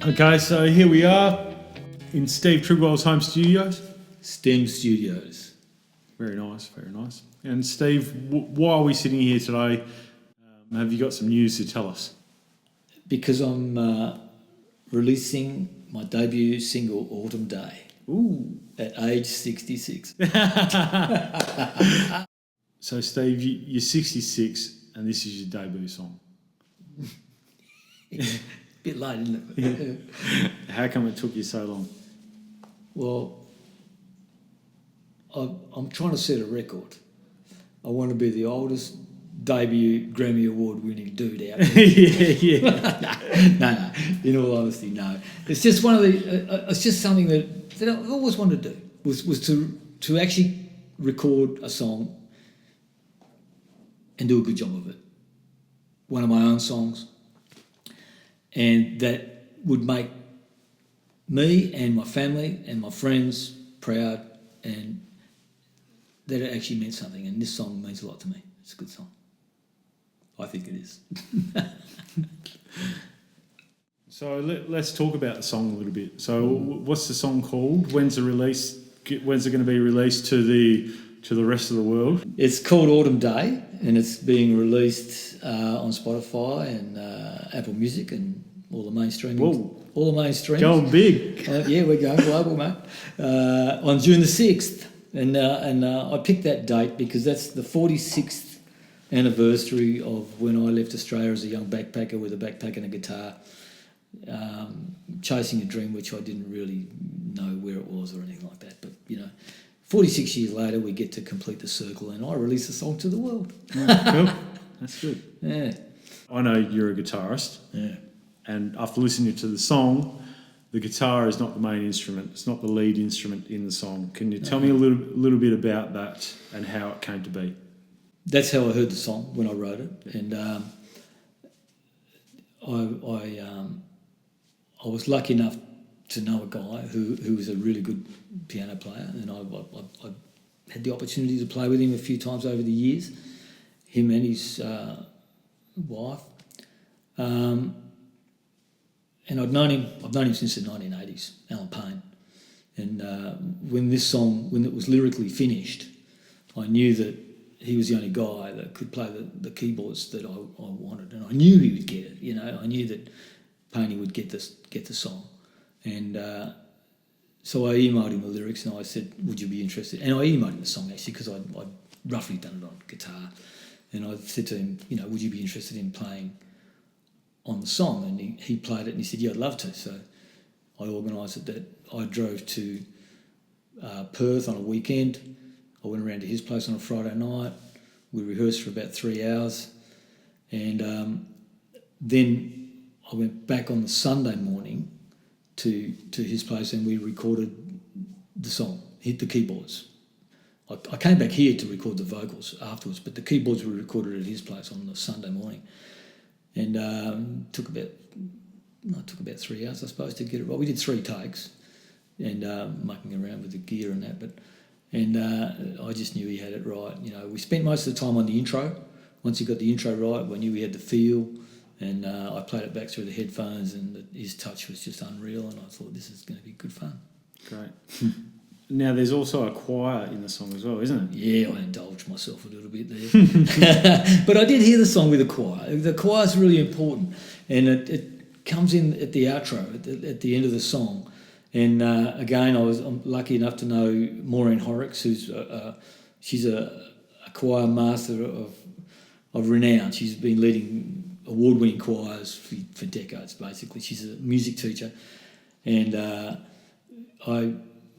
Okay, so here we are in Steve Trigwell's home studios. STEM Studios. Very nice, very nice. And Steve, why are we sitting here today? Have you got some news to tell us? Because I'm releasing my debut single, Autumn Day. Ooh. At age 66. So Steve, you're 66 and this is your debut song. Bit late, isn't it? How come it took you so long? Well, I'm trying to set a record. I want to be the oldest debut Grammy Award winning dude out there. yeah. No. In all honesty, no. It's just one of the. It's just something that I've always wanted to do. Was to actually record a song and do a good job of it. One of my own songs, and that would make me and my family and my friends proud, and that it actually meant something. And this song means a lot to me. It's a good song. I think it is. So let's talk about the song a little bit. So what's the song called? When's it released? When's it going to be released to the rest of the world? It's called Autumn Day, and it's being released on Spotify and Apple Music and all the mainstream. Whoa. All the mainstream. Going big. Yeah, we're going global, mate. On June the 6th. And I picked that date because that's the 46th anniversary of when I left Australia as a young backpacker with a backpack and a guitar, chasing a dream which I didn't really know where it was or anything like that. But, 46 years later, we get to complete the circle, and I release a song to the world. Oh, cool. That's good. Yeah. I know you're a guitarist. Yeah. And after listening to the song, the guitar is not the main instrument. It's not the lead instrument in the song. Can you tell me a little bit about that and how it came to be? That's how I heard the song when I wrote it, and I was lucky enough to know a guy who was a really good piano player, and I had the opportunity to play with him a few times over the years, him and his wife, and I've known him since the 1980s, Alan Payne, and when it was lyrically finished, I knew that he was the only guy that could play the keyboards that I wanted, and I knew he would get it. I knew that Payne would get the song, and so I emailed him the lyrics and I said, "Would you be interested?" And I emailed him the song actually because I'd roughly done it on guitar, and I said to him, "Would you be interested in playing on the song?" And he played it and he said, "Yeah, I'd love to." So I organised it that I drove to Perth on a weekend. I went around to his place on a Friday night. We rehearsed for about 3 hours. And then I went back on the Sunday morning to his place and we recorded the song, hit the keyboards. I came back here to record the vocals afterwards, but the keyboards were recorded at his place on the Sunday morning. And took about 3 hours, I suppose, to get it right. We did 3 takes and mucking around with the gear and that, and I just knew he had it right. We spent most of the time on the intro. Once he got the intro right, we knew he had the feel, and I played it back through the headphones, and his touch was just unreal, and I thought this is going to be good fun. Great. Now, there's also a choir in the song as well, isn't it? Yeah, I indulged myself a little bit there. But I did hear the song with the choir. The choir is really important, and it comes in at the outro, at the end of the song. And again, I'm lucky enough to know Maureen Horrocks, who's she's a choir master of renown. She's been leading award-winning choirs for decades, basically. She's a music teacher. And I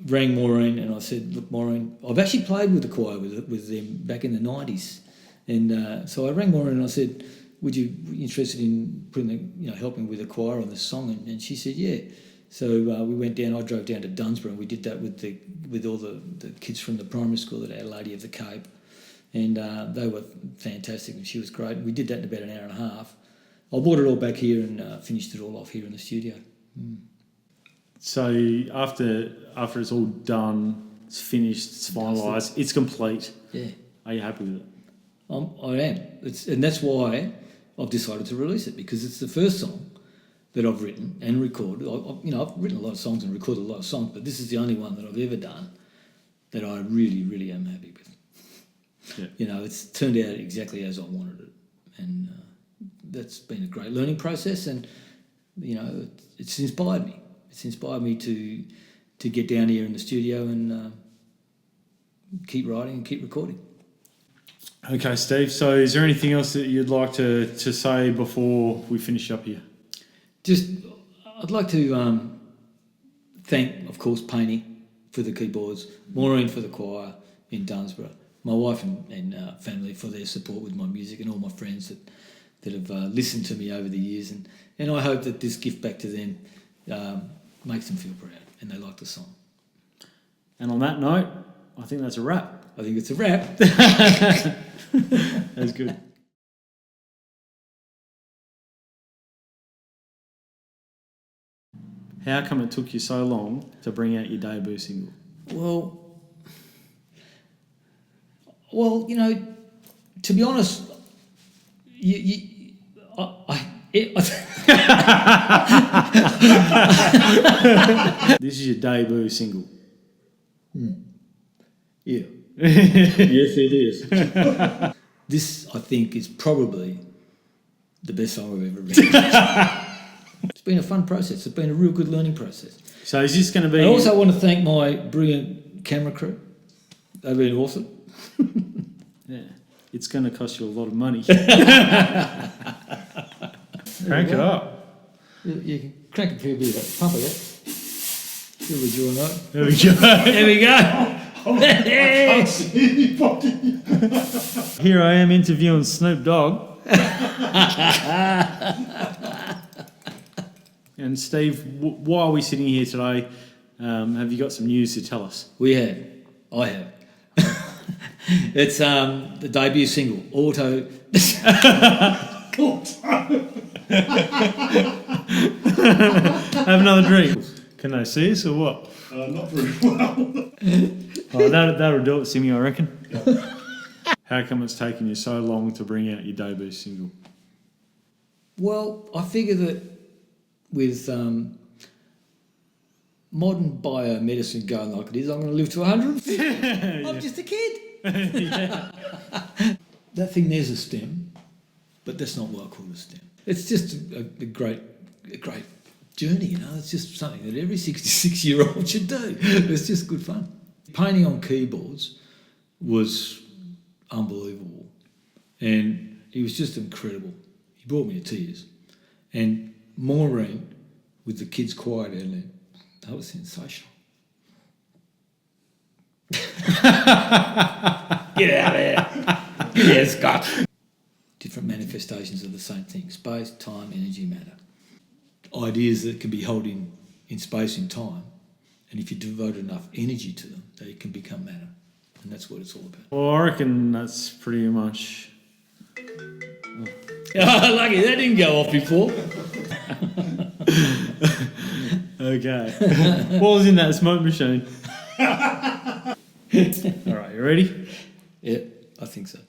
rang Maureen and I said, "Look, Maureen, I've actually played with the choir with them back in the 90s." And so I rang Maureen and I said, "Would you be interested in helping with the choir on this song?" And she said, "Yeah." So we went down. I drove down to Dunsborough, and we did that with all the kids from the primary school at Our Lady of the Cape, and they were fantastic, and she was great. And we did that in about an hour and a half. I brought it all back here and finished it all off here in the studio. Mm. So after it's all done, it's finished, it's finalised, it's complete. Yeah. Are you happy with it? I am. And that's why I've decided to release it, because it's the first song that I've written and recorded. I've written a lot of songs and recorded a lot of songs, but this is the only one that I've ever done that I really, really am happy with. Yeah. It's turned out exactly as I wanted it, and that's been a great learning process. And it's inspired me. It's inspired me to get down here in the studio and keep writing and keep recording. Okay, Steve. So, is there anything else that you'd like to say before we finish up here? I'd like to thank, of course, Painey for the keyboards, Maureen for the choir in Dunsborough, my wife and family for their support with my music, and all my friends that have listened to me over the years. And I hope that this gift back to them makes them feel proud and they like the song. And on that note, I think that's a wrap. I think it's a wrap. That's good. How come it took you so long to bring out your debut single? Well, to be honest, This is your debut single. Yeah. Yes, it is. This, I think, is probably the best song I've ever written. It's been a fun process. It's been a real good learning process. So is this going to be... I also want to thank my brilliant camera crew. They've been awesome. Yeah, it's going to cost you a lot of money. Crank it up. You can crank it for a bit of that. Pump it up. Feel the joy note. There we go. There we go. I can't see anybody. Here I am interviewing Snoop Dogg. And Steve, why are we sitting here today? Have you got some news to tell us? We have. I have. It's the debut single, Auto. Have another drink. Can they see us or what? Not very well. Oh, that'll do it, Simmy, I reckon. How come it's taken you so long to bring out your debut single? Well, I figure that with modern biomedicine going like it is, I'm going to live to 100. I'm just a kid. That thing there's a stem, but that's not what I call a stem. It's just a great journey, It's just something that every 66-year-old should do. It's just good fun. Painting on keyboards was unbelievable, and he was just incredible. He brought me to tears. And Maureen, with the kids' choir down there, that was sensational. Get out of here. Yeah, Scott. Different manifestations of the same thing. Space, time, energy, matter. Ideas that can be held in space and time, and if you devote enough energy to them, they can become matter. And that's what it's all about. Well, I reckon that's pretty much... Oh, lucky, that didn't go off before. Okay. What was in that smoke machine? All right, you ready? Yeah, I think so.